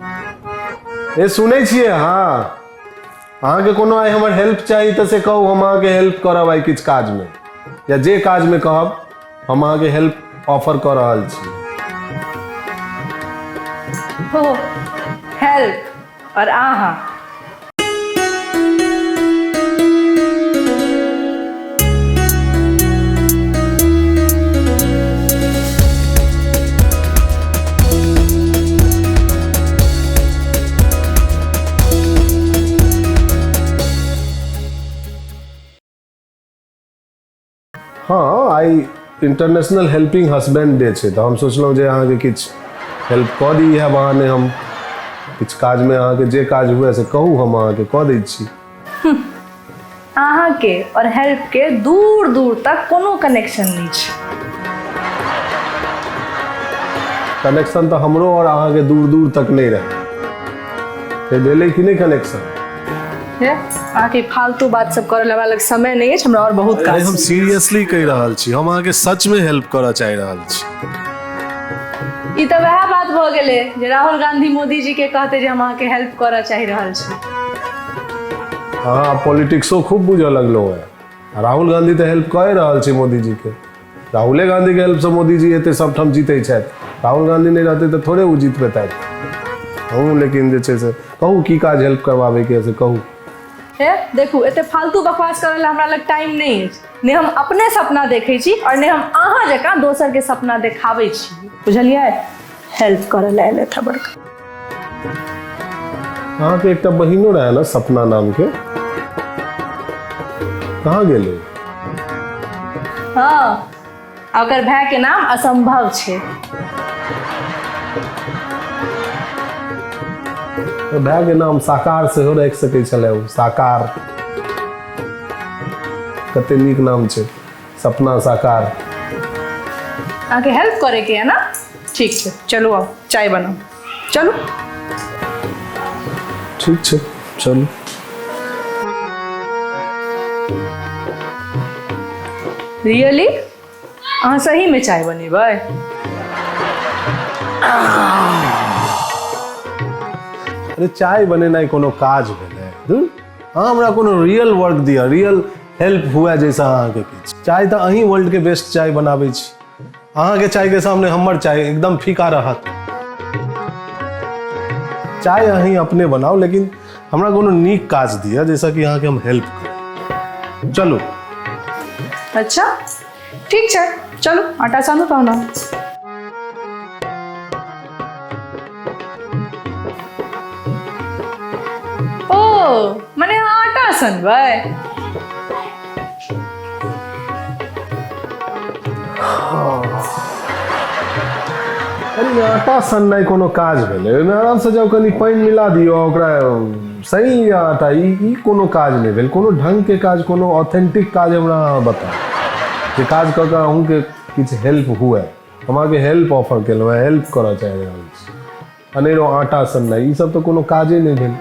ये सुनै छियै हाँ अहाँके कोनो आइ हमर हेल्प चाही तऽ से कहू हम अहाँके हेल्प करब आइ किछु काजमे या जे काजमे कहब हम अहाँके हेल्प ऑफर कऽ रहल छी हो हेल्प और आहा हाँ आइ इंटरनेशनल हेल्पिंग हस्बैंड डे छै तऽ हम सोचलहुँ जे अहाँके किछु हेल्प कऽ दी इएह बहाने हम किछु काजमे अहाँके जे काज हुए से कहू हम अहाँके कऽ दै छी अहाँके और हेल्प के दूर दूर तक कोनो कनेक्शन नहीं छै कनेक्शन तऽ हमरो और अहाँके दूर दूर तक नहीं रहे भेलै कि नहीं कनेक्शन आके फालतू बात सब करे वाला समय नहीं है हमरा और बहुत काज हम सीरियसली कहि रहल छी हम अहाँके सच में हेल्प करऽ चाहि रहल छी ई तऽ वह बात भ गेलै जे राहुल गांधी मोदी जी के कहते जे हम अहाँके हेल्प करऽ चाहि रहल छी हाँ पॉलिटिक्सो खूब बुझऽ लगलो है राहुल गांधी तऽ हेल्प कऽ रहल छै मोदी जी के राहुले गांधी के हेल्प से मोदी जी एते सब ठाम जीते छथि राहुल गांधी नहीं रहते तो थोड़े वो जीत पेता हूँ लेकिन जे छै से कहू की काज हेल्प करवावे के से कहू देखू एते फालतू बकवास करे हमरा लग टाइम नहीं है ने हम अपने सपना देखे छी और ने हम अहाँ जकाँ दोसर के सपना देखावे छी बुझलिए हेल्प करे ला एले था बड़का अहाँ के एकटा बहिनो रहे ना सपना नाम के कहाँ गेले हाँ ओकर भाई के नाम असंभव छे भाई के नाम साकार से हो रख सके छले साकार कते नीक नाम छे सपना साकार आके हेल्प करे के है ना ठीक है चलो आओ चाय बनाओ चलो ठीक छे चलो रियली अहाँ सही में चाय बनेबै अरे चाय बनेनाइ कोनो काज भेलै हाँ हमरा कोनो रियल वर्क दिया रियल हेल्प हुआ जैसा अहाँके किछु चाय तऽ अहीं वर्ल्ड के बेस्ट चाय बनाबै छी अहाँके चाय के सामने हमर चाय एकदम फीका रहत चाय अहीं अपने बनाओ लेकिन हमरा कोनो नीक काज दिया जैसा कि अहाँके हम हेल्प करी चलो अच्छा ठीक है चलो आटा सानू तो ना ओ मने आटा सनबै अरे आटा सननाइ कोनो काज भेलै ओहिमे आराम से जाओ कनी पानि मिला दियो ओकरा सही आटा ई कोनो काज नहीं भेल कोनो ढंग के काज कोनो ऑथेंटिक काज हमरा बताउ जे काज कऽ के अहूँके किछु हेल्प हुए हम अहाँके हेल्प ऑफर केलहुँ हेल्प करऽ चाहि रहल छी अनेरो आटा सननाइ ई सब तो कोनो काजे नहीं भेल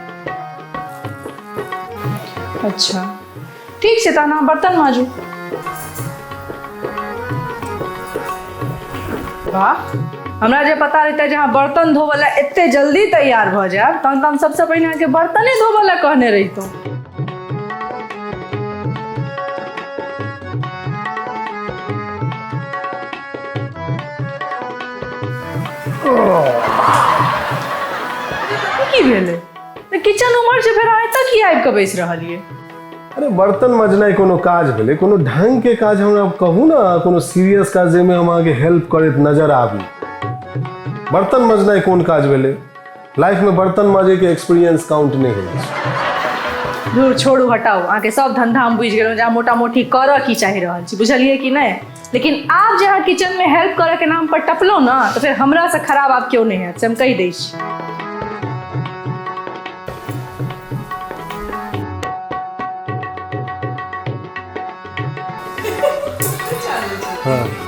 अच्छा ठीक है तना बर्तन माजू वाह हमरा जे पता रहता जे हाँ बर्तन धोवला एते जल्दी तैयार भ जाए तहन हम सबसे पहले अहाँके बर्तने धोवला कहने रहितो की भेलै किचन उमर से फिर आए तक ही आबि के बैस रहलिए अरे बर्तन मजनाइ कोनो काज भेलै कोनो ढंग के काज हमरा कहू ना कोनो सीरियस काज जाहिमे हम अहाँके हेल्प करैत नजर आबी बर्तन मजनाइ कोन काज भेलै लाइफ में बर्तन माजे के एक्सपीरियंस काउंट नहीं होइ छै दूर छोड़ू हटाओ अहाँके सब धंधा हम बुझि गेलहुँ जे अहाँ मोटा मोटी करऽ की चाहि रहल छी बुझलिए कि नहीं लेकिन आब जे अहाँ किचन में हेल्प करे के नाम पर टपलो ना तो फिर हमरा से खराब आब क्यों नहीं है से हम कहि दै छी हाँ